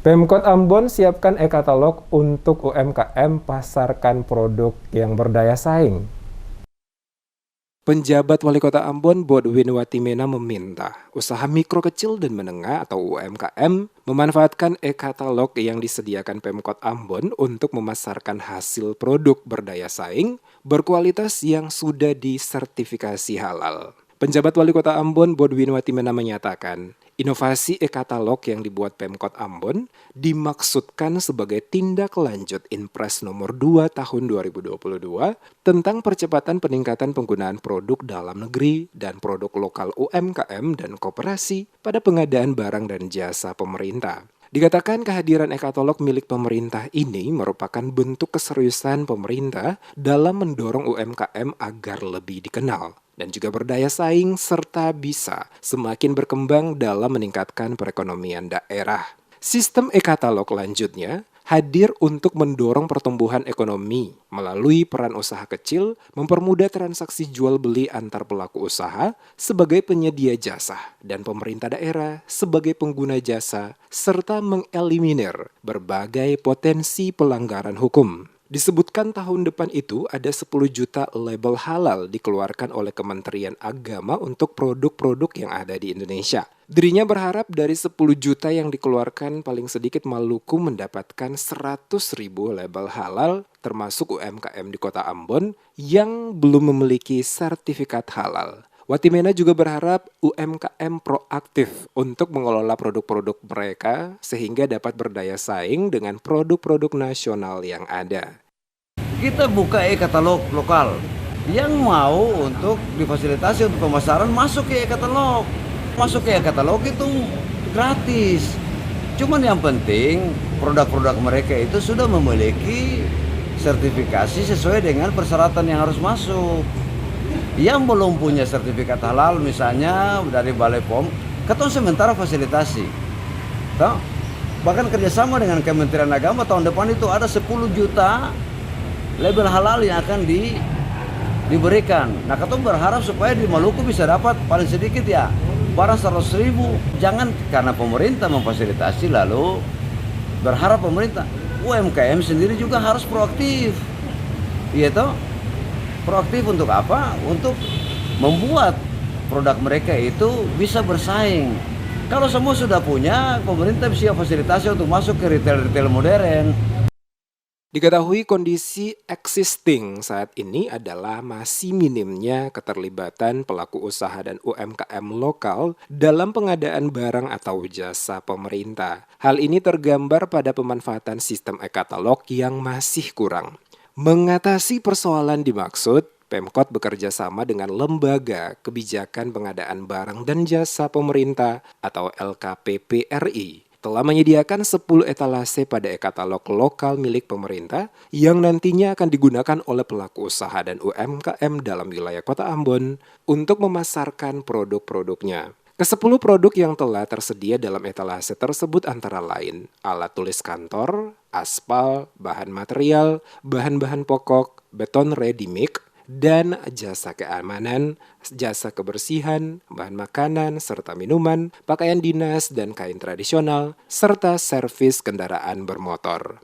Pemkot Ambon siapkan e-katalog untuk UMKM pasarkan produk yang berdaya saing. Penjabat Wali Kota Ambon, Bodwin Watimena meminta usaha mikro kecil dan menengah atau UMKM memanfaatkan e-katalog yang disediakan Pemkot Ambon untuk memasarkan hasil produk berdaya saing berkualitas yang sudah disertifikasi halal. Penjabat Wali Kota Ambon, Bodwin Watimena menyatakan, inovasi e-katalog yang dibuat Pemkot Ambon dimaksudkan sebagai tindak lanjut Inpres nomor 2 tahun 2022 tentang percepatan peningkatan penggunaan produk dalam negeri dan produk lokal UMKM dan koperasi pada pengadaan barang dan jasa pemerintah. Dikatakan kehadiran e-katalog milik pemerintah ini merupakan bentuk keseriusan pemerintah dalam mendorong UMKM agar lebih dikenal dan juga berdaya saing serta bisa semakin berkembang dalam meningkatkan perekonomian daerah. Sistem e-katalog lanjutnya hadir untuk mendorong pertumbuhan ekonomi melalui peran usaha kecil, mempermudah transaksi jual beli antar pelaku usaha sebagai penyedia jasa dan pemerintah daerah sebagai pengguna jasa, serta mengeliminir berbagai potensi pelanggaran hukum. Disebutkan tahun depan itu ada 10 juta label halal dikeluarkan oleh Kementerian Agama untuk produk-produk yang ada di Indonesia. Dirinya berharap dari 10 juta yang dikeluarkan paling sedikit Maluku mendapatkan 100.000 label halal termasuk UMKM di Kota Ambon yang belum memiliki sertifikat halal. Watimena juga berharap UMKM proaktif untuk mengelola produk-produk mereka sehingga dapat berdaya saing dengan produk-produk nasional yang ada. Kita buka e-katalog lokal. Yang mau untuk difasilitasi untuk pemasaran masuk ke e-katalog. Masuk ke e-katalog itu gratis. Cuman yang penting produk-produk mereka itu sudah memiliki sertifikasi sesuai dengan persyaratan yang harus masuk. Yang belum punya sertifikat halal misalnya dari Balai POM, kita sementara fasilitasi. Toh? Bahkan kerjasama dengan Kementerian Agama tahun depan itu ada 10 juta label halal yang akan diberikan. Nah, kita berharap supaya di Maluku bisa dapat paling sedikit ya barang 100.000. Jangan karena pemerintah memfasilitasi lalu berharap pemerintah. UMKM sendiri juga harus proaktif. Iya toh? Proaktif untuk apa? Untuk membuat produk mereka itu bisa bersaing. Kalau semua sudah punya, pemerintah bisa fasilitasi untuk masuk ke retail-retail modern. Diketahui kondisi existing saat ini adalah masih minimnya keterlibatan pelaku usaha dan UMKM lokal dalam pengadaan barang atau jasa pemerintah. Hal ini tergambar pada pemanfaatan sistem e-katalog yang masih kurang. Mengatasi persoalan dimaksud, Pemkot bekerja sama dengan Lembaga Kebijakan Pengadaan Barang dan Jasa Pemerintah atau LKPP-RI telah menyediakan 10 etalase pada e-katalog lokal milik pemerintah yang nantinya akan digunakan oleh pelaku usaha dan UMKM dalam wilayah Kota Ambon untuk memasarkan produk-produknya. Ke-10 produk yang telah tersedia dalam etalase tersebut antara lain alat tulis kantor, aspal, bahan material, bahan-bahan pokok, beton ready mix, dan jasa keamanan, jasa kebersihan, bahan makanan, serta minuman, pakaian dinas dan kain tradisional, serta servis kendaraan bermotor.